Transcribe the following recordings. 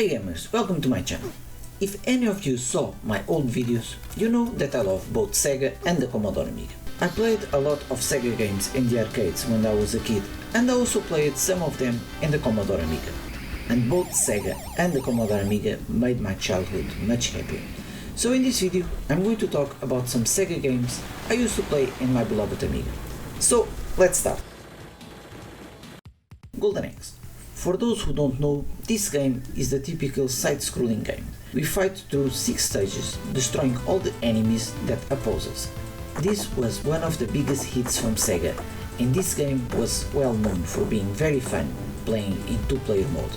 Hey gamers, welcome to my channel. If any of you saw my old videos, you know that I love both Sega and the Commodore Amiga. I played a lot of Sega games in the arcades when I was a kid, and I also played some of them in the Commodore Amiga. And both Sega and the Commodore Amiga made my childhood much happier. So in this video, I'm going to talk about some Sega games I used to play in my beloved Amiga. So let's start. Golden Axe. For those who don't know, this game is the typical side-scrolling game. We fight through 6 stages, destroying all the enemies that oppose us. This was one of the biggest hits from Sega, and this game was well known for being very fun playing in 2-player mode.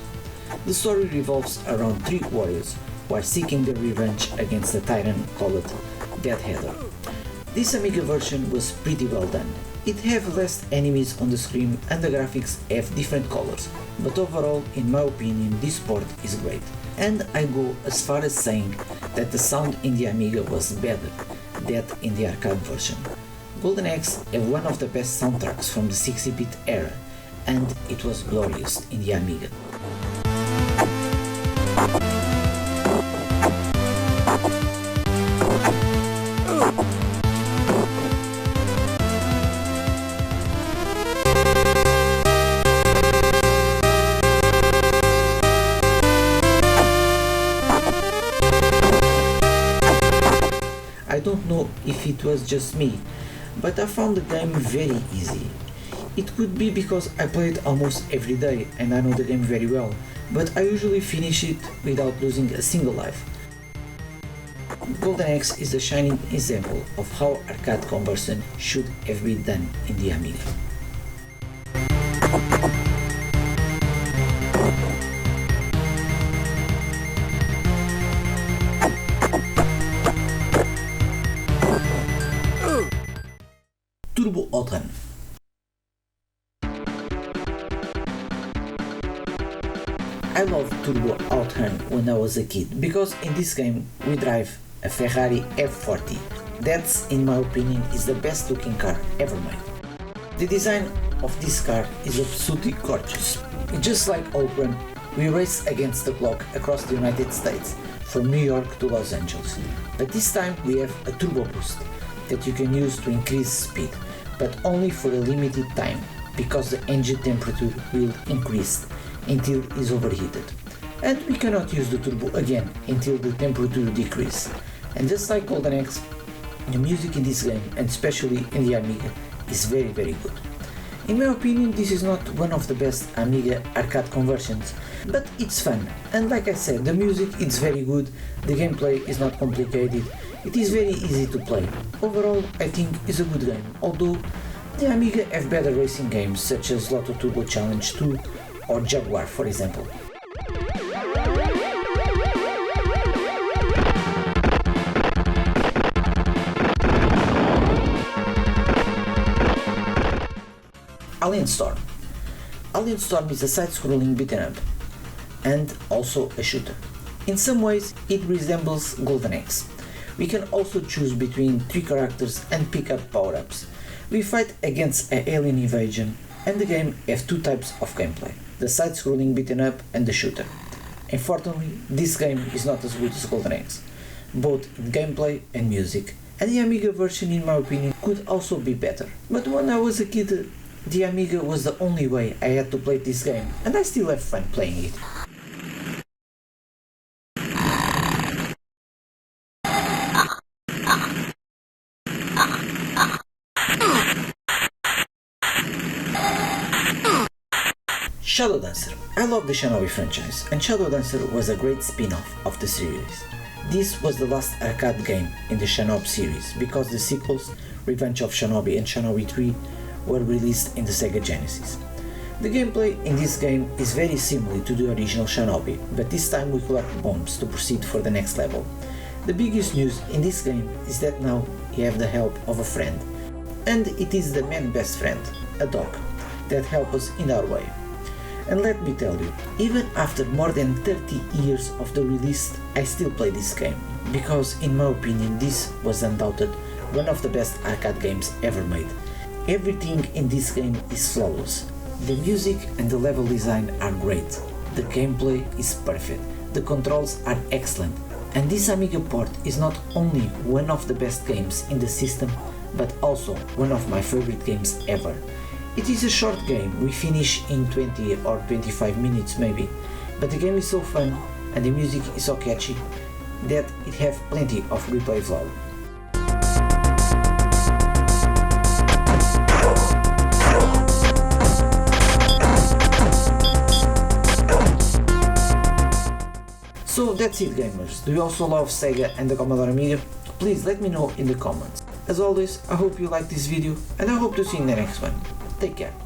The story revolves around 3 warriors who are seeking their revenge against a tyrant called Dead Heather. This Amiga version was pretty well done. It have less enemies on the screen and the graphics have different colors, but overall, in my opinion, this port is great. And I go as far as saying that the sound in the Amiga was better than in the arcade version. Golden Axe have one of the best soundtracks from the 60-bit era, and it was glorious in the Amiga. I don't know if it was just me, but I found the game very easy. It could be because I play it almost every day and I know the game very well, but I usually finish it without losing a single life. Golden Axe is a shining example of how arcade conversion should have been done in the Amiga. Turbo Outrun. I loved Turbo Outrun when I was a kid because in this game we drive a Ferrari F40. That, in my opinion, is the best looking car ever made. The design of this car is absolutely gorgeous. Just like Outrun, we race against the clock across the United States from New York to Los Angeles, but this time we have a turbo boost that you can use to increase speed, but only for a limited time because the engine temperature will increase until it is overheated, and we cannot use the turbo again until the temperature decreases. And just like Golden Axe, the music in this game, and especially in the Amiga, is very good. In my opinion, this is not one of the best Amiga arcade conversions, but it's fun, and like I said, the music is very good, the gameplay is not complicated, it is very easy to play. Overall, I think it's a good game, although the Amiga have better racing games such as Lotto Turbo Challenge 2 or Jaguar, for example. Alien Storm. Alien Storm is a side-scrolling beat 'em up and also a shooter. In some ways, it resembles Golden Axe. We can also choose between 3 characters and pick up power-ups. We fight against an alien invasion, and the game has 2 types of gameplay, the side-scrolling beaten up and the shooter. Unfortunately, this game is not as good as Golden Axe, both in gameplay and music, and the Amiga version, in my opinion, could also be better. But when I was a kid, the Amiga was the only way I had to play this game, and I still have fun playing it. Shadow Dancer. I love the Shinobi franchise, and Shadow Dancer was a great spin-off of the series. This was the last arcade game in the Shinobi series, because the sequels, Revenge of Shinobi and Shinobi 3, were released in the Sega Genesis. The gameplay in this game is very similar to the original Shinobi, but this time we collect bombs to proceed for the next level. The biggest news in this game is that now you have the help of a friend, and it is the man's best friend, a dog, that helps us in our way. And let me tell you, even after more than 30 years of the release, I still play this game, because in my opinion this was undoubted one of the best arcade games ever made. Everything in this game is flawless. The music and the level design are great, the gameplay is perfect, the controls are excellent, and this Amiga port is not only one of the best games in the system, but also one of my favorite games ever. It is a short game, we finish in 20 or 25 minutes maybe, but the game is so fun and the music is so catchy that it have plenty of replay value. So that's it, gamers. Do you also love Sega and the Commodore Amiga? Please let me know in the comments. As always, I hope you liked this video and I hope to see you in the next one. Take care.